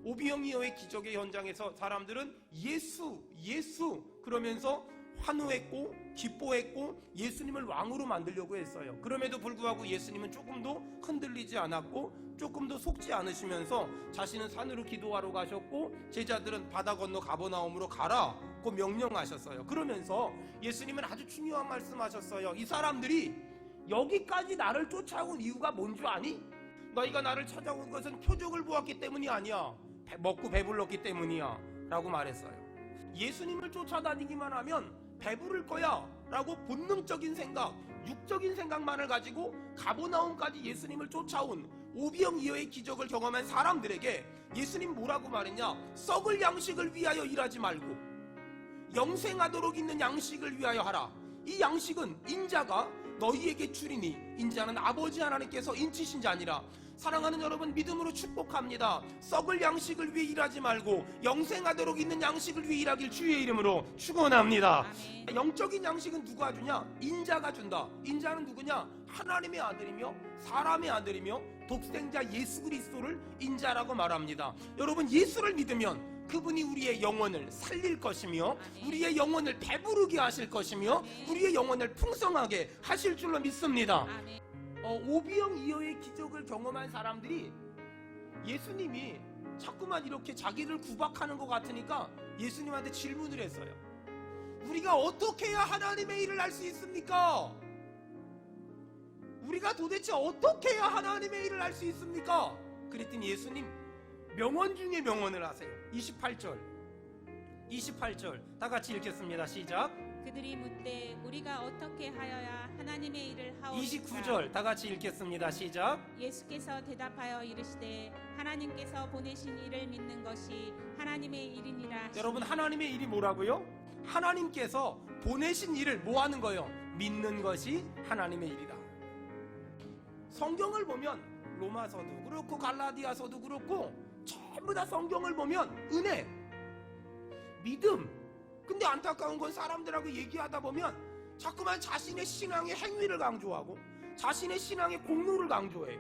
오병이어의 기적의 현장에서 사람들은 예수 그러면서 환호했고 기뻐했고 예수님을 왕으로 만들려고 했어요. 그럼에도 불구하고 예수님은 조금도 흔들리지 않았고 조금도 속지 않으시면서 자신은 산으로 기도하러 가셨고 제자들은 바다 건너 가버나움으로 가라고 명령하셨어요. 그러면서 예수님은 아주 중요한 말씀하셨어요. 이 사람들이 여기까지 나를 쫓아온 이유가 뭔 줄 아니? 너희가 나를 찾아온 것은 표적을 보았기 때문이 아니야. 먹고 배불렀기 때문이야 라고 말했어요. 예수님을 쫓아다니기만 하면 배부를 거야 라고 본능적인 생각, 육적인 생각만을 가지고 가버나움까지 예수님을 쫓아온 오병이어의 기적을 경험한 사람들에게 예수님 뭐라고 말했냐? 썩을 양식을 위하여 일하지 말고 영생하도록 있는 양식을 위하여 하라. 이 양식은 인자가 너희에게 주리니 인자는 아버지 하나님께서 인치신 자니라. 사랑하는 여러분, 믿음으로 축복합니다. 썩을 양식을 위해 일하지 말고 영생하도록 있는 양식을 위해 일하길 주의 이름으로 축원합니다. 아멘. 영적인 양식은 누가 주냐? 인자가 준다. 인자는 누구냐? 하나님의 아들이며 사람의 아들이며 독생자 예수 그리스도를 인자라고 말합니다. 여러분, 예수를 믿으면 그분이 우리의 영혼을 살릴 것이며 우리의 영혼을 배부르게 하실 것이며 우리의 영혼을 풍성하게 하실 줄로 믿습니다. 오병이어의 기적을 경험한 사람들이 예수님이 자꾸만 이렇게 자기를 구박하는 것 같으니까 예수님한테 질문을 했어요. 우리가 어떻게 해야 하나님의 일을 할 수 있습니까? 우리가 도대체 어떻게 해야 하나님의 일을 할 수 있습니까? 그랬더니 예수님 명언 중에 명언을 하세요. 28절 다 같이 읽겠습니다. 시작. 그들이 묻되 우리가 어떻게 하여야 하나님의 일을 하오리까? 29절 다 같이 읽겠습니다. 시작. 예수께서 대답하여 이르시되 하나님께서 보내신 이를 믿는 것이 하나님의 일이니라. 여러분, 하나님의 일이 뭐라고요? 하나님께서 보내신 일을 뭐 하는 거예요? 믿는 것이 하나님의 일이다. 성경을 보면 로마서도 그렇고 갈라디아서도 그렇고 전부 다 성경을 보면 은혜, 믿음. 근데 안타까운 건 사람들하고 얘기하다 보면 자꾸만 자신의 신앙의 행위를 강조하고 자신의 신앙의 공로를 강조해요.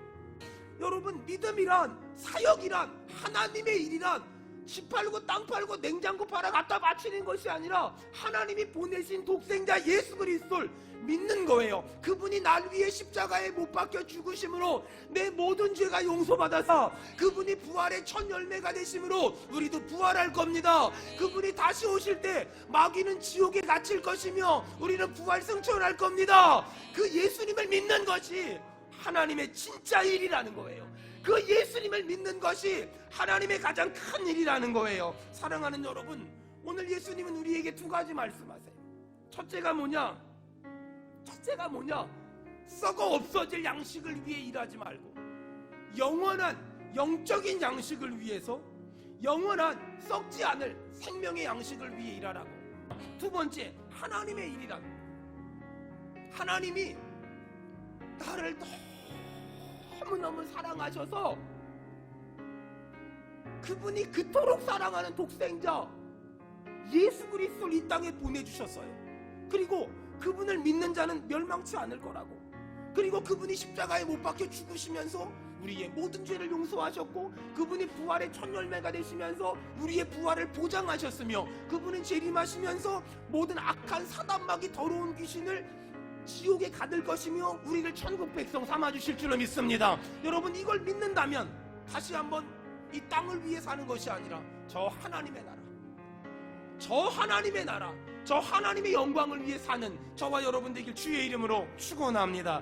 여러분, 믿음이란, 사역이란, 하나님의 일이란 집 팔고 땅 팔고 냉장고 팔아 갖다 바치는 것이 아니라 하나님이 보내신 독생자 예수 그리스도를 믿는 거예요. 그분이 날 위해 십자가에 못 박혀 죽으심으로 내 모든 죄가 용서받아서 그분이 부활의 첫 열매가 되심으로 우리도 부활할 겁니다. 그분이 다시 오실 때 마귀는 지옥에 갇힐 것이며 우리는 부활 승천할 겁니다. 그 예수님을 믿는 것이 하나님의 진짜 일이라는 거예요. 그 예수님을 믿는 것이 하나님의 가장 큰 일이라는 거예요. 사랑하는 여러분, 오늘 예수님은 우리에게 두 가지 말씀하세요. 첫째가 뭐냐? 썩어 없어질 양식을 위해 일하지 말고 영원한 영적인 양식을 위해서 영원한 썩지 않을 생명의 양식을 위해 일하라고. 두 번째, 하나님의 일이란, 하나님이 나를 너무너무 사랑하셔서 그분이 그토록 사랑하는 독생자 예수 그리스도를 이 땅에 보내주셨어요. 그리고 그분을 믿는 자는 멸망치 않을 거라고. 그리고 그분이 십자가에 못 박혀 죽으시면서 우리의 모든 죄를 용서하셨고 그분이 부활의 첫 열매가 되시면서 우리의 부활을 보장하셨으며 그분은 재림하시면서 모든 악한 사단마귀 더러운 귀신을 지옥에 가둘 것이며 우리를 천국 백성 삼아주실 줄로 믿습니다. 여러분, 이걸 믿는다면 다시 한번 이 땅을 위해 사는 것이 아니라 저 하나님의 나라, 저 하나님의 영광을 위해 사는 저와 여러분 되길 주의 이름으로 축원합니다.